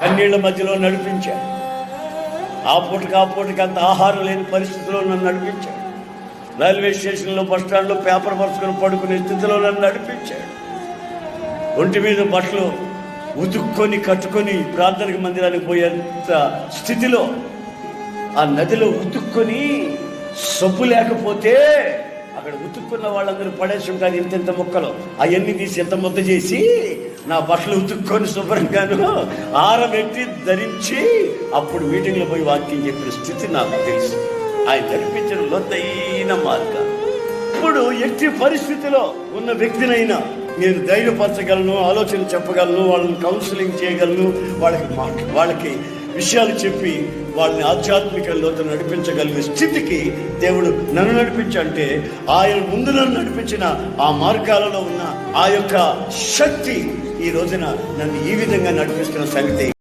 కన్నీళ్ల మధ్యలో నడిపించాడు. ఆ పూటకి అంత ఆహారం లేని పరిస్థితిలో నన్ను నడిపించాడు. రైల్వే స్టేషన్లో, బస్ స్టాండ్లో పేపర్ పరుచుకొని పడుకునే స్థితిలో నన్ను నడిపించాడు. ఒంటి మీద బట్టలు ఉతుక్కొని కట్టుకొని ప్రార్థన మందిరానికి పోయేంత స్థితిలో ఆ నదిలో ఉతుక్కొని సబ్బు లేకపోతే అక్కడ ఉతుక్కున్న వాళ్ళందరూ పడేసి ఉంటారు ఇంత మొక్కలు, అవన్నీ తీసి ఎంత ముద్ద చేసి నా బట్టలు ఉతుక్కొని శుభ్రంగాను ఆరబెట్టి ధరించి అప్పుడు మీటింగ్లో పోయి వాక్యం చెప్పిన స్థితి నాకు తెలుసు. ఆయన నడిపించిన లోతైన మార్గం. ఇప్పుడు ఎట్టి పరిస్థితిలో ఉన్న వ్యక్తినైనా నేను ధైర్యపరచగలను, ఆలోచన చెప్పగలను, వాళ్ళని కౌన్సిలింగ్ చేయగలను, వాళ్ళకి విషయాలు చెప్పి వాళ్ళని ఆధ్యాత్మిక లోతు నడిపించగలిగే స్థితికి దేవుడు నన్ను నడిపించంటే ఆయన ముందు నన్ను నడిపించిన ఆ మార్గాలలో ఉన్న ఆ యొక్క శక్తి ఈ రోజున నన్ను ఈ విధంగా నడిపిస్తున్న సంగతి